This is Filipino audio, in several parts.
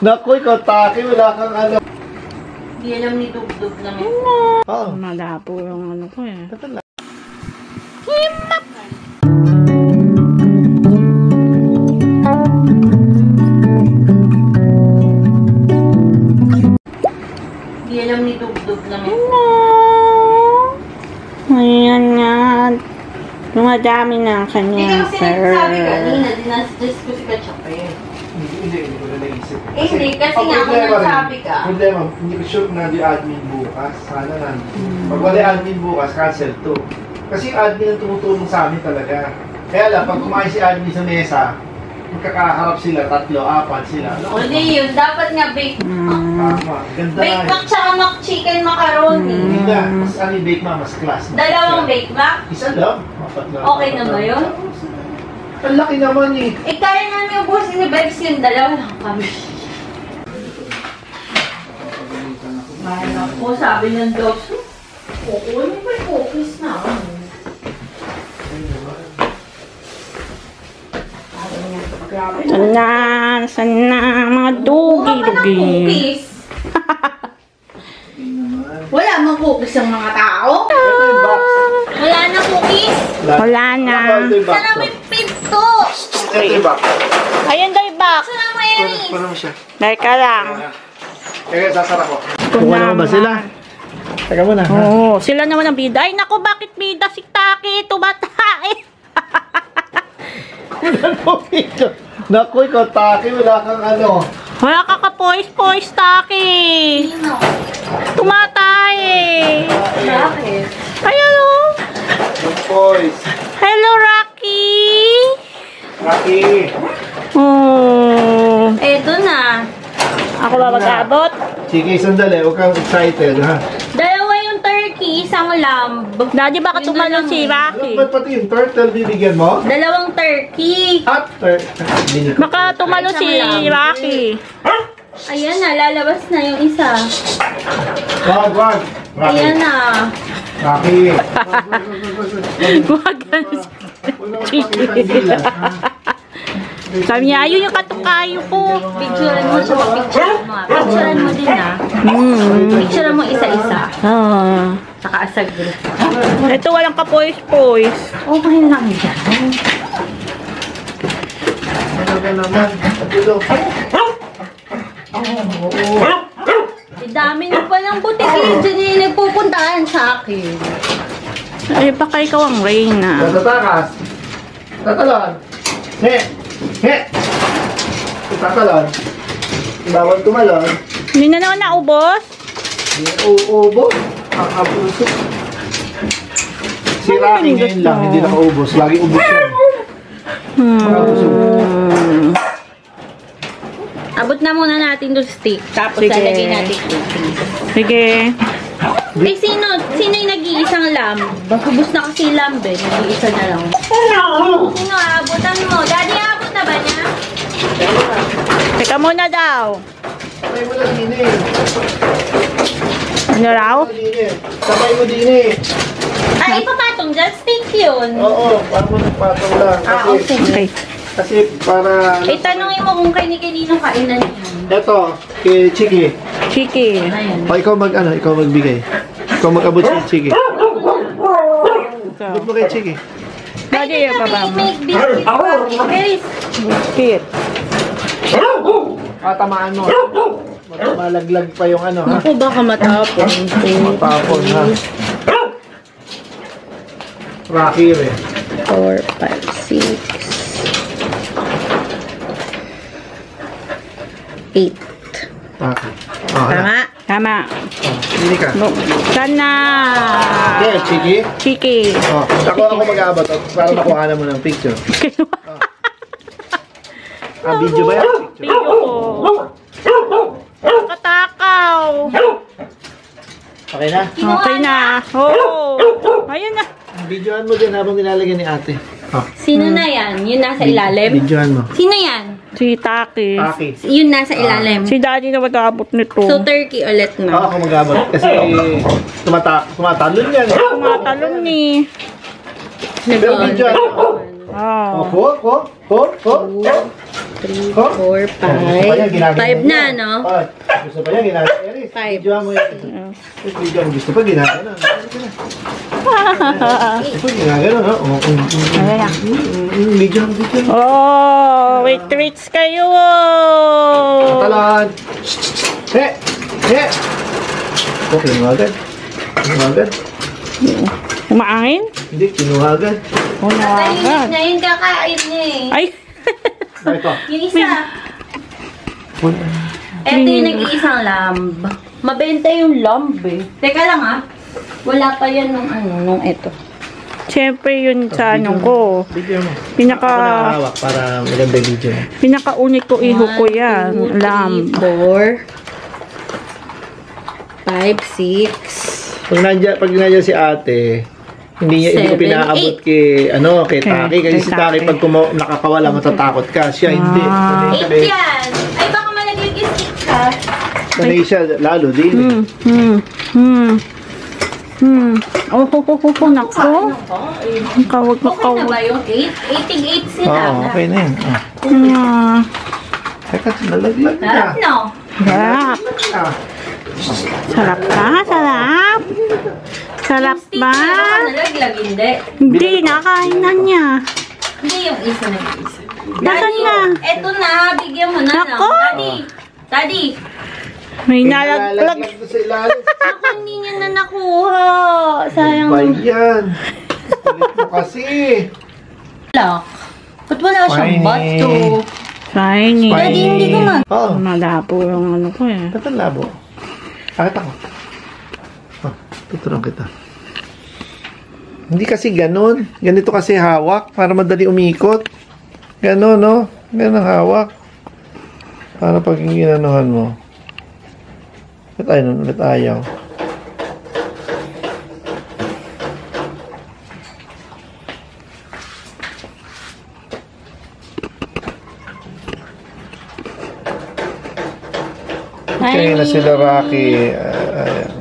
Naku, ikaw, Taki, wala kang ano. Hindi alam ni Dugdug lang yun. Oo. Malapo yung ano ko eh. Hindi alam ni Dugdug lang yun. Ayan nga. Dumadami na ang kanya. Hindi kasi nagsabi kanina, dinasuggest ko si Kachapa eh. Hindi ko na naisip. Hindi, kasi nga kung nagsabi ka. Problema, hindi ko sure na di admin bukas. Sana na. Pag wala admin bukas, cancel to. Kasi yung admin ang tumutulong sa amin talaga. Kaya lang, pag kumain si admin sa mesa, magkakaharap sila, 3, 4 sila. Hindi yun, dapat nga bake. Tama, ganda Bake nga. mac tsaka mac chicken macaroni. Hindi na, mas ano yung bake ma, mas class. Dalawang bake mac? Isa lang. Okay na ba yun? Ang laki naman eh. Eh, kaya namin ubusin ni Bebs yung dalawa lang kami. Ay, naku, sabi ng dogs, kukunin pa yung cookies na. Saan na mga dugi-dugi. Cookies. Wala mang cookies ang mga tao. Wala na cookies. Wala na. Sana may pinto. Ito yung box. Ayun daw yung box. Sana may Aries. Parang mo siya. Teka lang. Kaya sasara ko. Kuha naman ba sila? Teka muna. Oo, sila naman ang bida. Ay, naku, bakit bida si Taki? Tumatae. Naku, ikaw, Taki, wala kang ano. Wala ka ka-poise-poise, Taki. Sino? Tumatae. Bakit? Ayan o. Boys. Hello, Rocky. Rocky. Oh. Eto na. Ako ba mag-abot? Sige, sandali. Huwag kang excited, ha? Dalawa yung turkey, isang lamb. Daddy, baka tumalon si Rocky. Ba't pati yung turtle bibigyan mo? Dalawang turkey. At turtle. Baka tumalon si Rocky. Ayan na, lalabas na yung isa. Wag. Ayan na. Rocky. Huwag ganun. Sabi niya, ayun yung katukayo ko. Picturean mo siya, picturean mo. Picturean mo din ah. Picturean mo isa-isa. Ah. Saka asag group. Ito walang kapoys-poys. Okay lang yan. Ano ka naman? Ito. Ang dami na palang butik eh. Diyan yung nagpupuntaan sa akin. Ay, baka ikaw ang reyna. Tatakas. Tatalon. He. Tatalon. Bawal tumalon. Hindi na naman naubos. Uubo. Ang abuso. Si Rocky ngayon lang, hindi nakaubos. Lagi ubos yan. Abot na muna natin yung stick. Tapos Sige. lalagay natin cookies. Sige. Eh, sino yung nag-iisang lamb? Hubos na kasi yung lamb eh. Nag-iisa na lang. Sino aabutan mo? Daddy, aabot na ba niya? Teka muna daw. Sabay mo lang din eh. Ano raw? Sabay mo din eh. Ah, ipapatong dyan. Stick yun. Oo, parang mo nagpatong lang. Ah, okay. Okay. Kasi para... Eh, tanongin mo kung kani-kanino kainan yan. Ito, kay Chiki. Chiki. Ayan. O, ikaw magbigay. Ikaw mag-abot si Chiki. Abot mo kay Chiki. Daddy, yung baba mo. Make biscuit pa. Guys, Biscuit. Tamaan mo. Malaglag pa yung ano, ha? ako baka matapon. Tapon, ha? Rocky, eh. 4, 5, 6. 8. Rocky. Oh, Tama. Tama. Hindi ka. Sana. Okay, Chiki. Chiki. Oh, ako mag-aabot para makuha na mo ng picture. Video ba yan? Video ko. Katakaw. Okay na? Okay na. Oo. Ayun na. Videoan mo din habang nilalagyan ni ate. Oh, Sino na yan? Yung nasa ilalim? videoan mo. Sino yan? Si Taki. Taki. Yung nasa ilalim. Si Daddy na mag-aabot nito. So, turkey ulit Oo, na. ako mag-aabot. Kasi tumatalon yan. Tumatalon ni. Pero videoan mo. Oh. 3, 4, 5. 5 na, no? Gusto pa yan, ginagawa. Eris, Five. video mo yan. Video mo, gusto pa, ginagawa. Gusto pa, ginagawa, no? Video mo, video mo. Oh, with treats kayo. Talan. Okay, kinuha agad. Kinuha agad. Kumain? Hindi, kinuha agad. Tahimik na yun, kakain niya eh. Ay. Ito. Yung isa. Eto yung nag-iisang lamb. Mabenta yung lamb eh. Teka lang ah. Wala pa yan nung nung eto. Siyempre yun sa ano ko. Video mo. Pinaka Ako nakahawak para maganda yung video mo. pinaka-unit ko iho ko yan. 1, 2, 3, Lamb. 4, 5, 6. Pag nandiyan si ate, hindi ko 7, pinaabot 8. kay Taki. Kasi si Taki, pag nakakawala, matatakot ka. Siya, hindi. Sanay 8 yan. Ay baka malagigis ka. Sanay siya, lalo din. Oh, nako. Kawag na Okay na kawag. ba yung 8? 8 sila. Oo, okay na yun. Teka, nalaglag na. Sarap no? Sarap. Sarap ba? Sarap. Sarap ba? Nalaglag, hindi. Hindi, nakain na niya. Hindi yung isa nag-isa. Nasaan na? Eto na. Bigyan mo na lang. Nako. Daddy. May nalaglag. na sa ilalim. Ako hindi niya na nakuha. Sayang. Ba yan? Kulit mo kasi. Lock. Ba't wala siyang Shiny. bato? Shiny. Daddy, hindi ko man. Oo. Malabo yung ano ko eh. Ba't ang labo? Akit ako. Tuturuan kita. Hindi kasi ganun. Ganito kasi hawak para madali umikot. Ganun, no? Ganun ang hawak. Para pag ginanuhan mo. Ba't ayaw? Ba't ayaw? Okay na sila, Rocky. Ayan.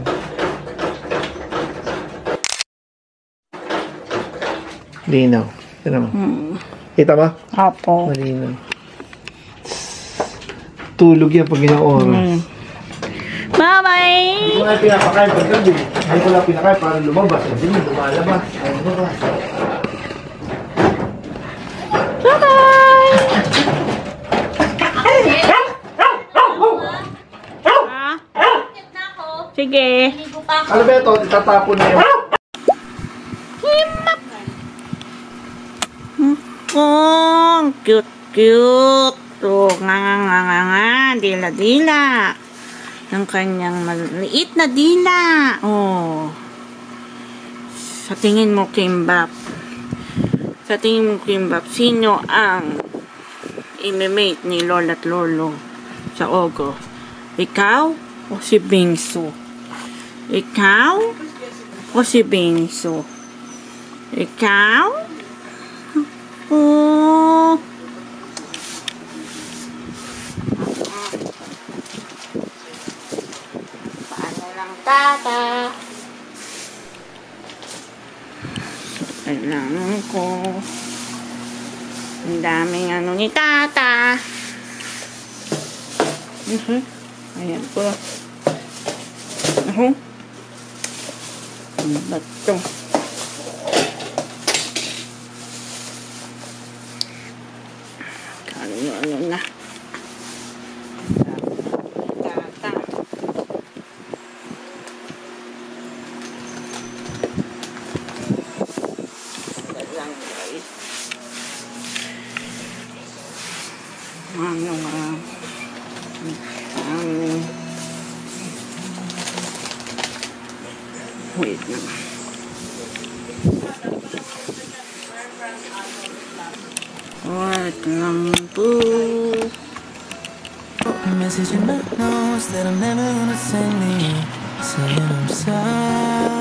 Linaw. Kita mo? Kita mo? Apo. Malinaw. Tulog yan pag ginaoras. Bye-bye! Hindi ko na pinapakain pag gabi. Hindi ko lang pinakain para lumabas. Hindi mo lumalabas. Ay, lumabas. Bye-bye! Ah, Bakit na ako? sige. Ligo pa ako. Ano ba ito? Itatapon na yun. Oh, cute. Oh, nga. Dila. Ng kanyang maliit na dila. Oh. Sa tingin mo, Kimbap. Sino ang imimate ni Lola at Lolo sa Ogo? Ikaw o si Bingsu? Ikaw o si Bingsu? Ikaw? Oh. Paano lang, tata? Alam ko. Ang daming ano ni tata. Ayan po. Ano ba ito? Ano na. Tata. Lang guys. Ano nga. Wait lang. Wait lang po. Message in my notes that I'm never gonna send me, saying I'm sorry.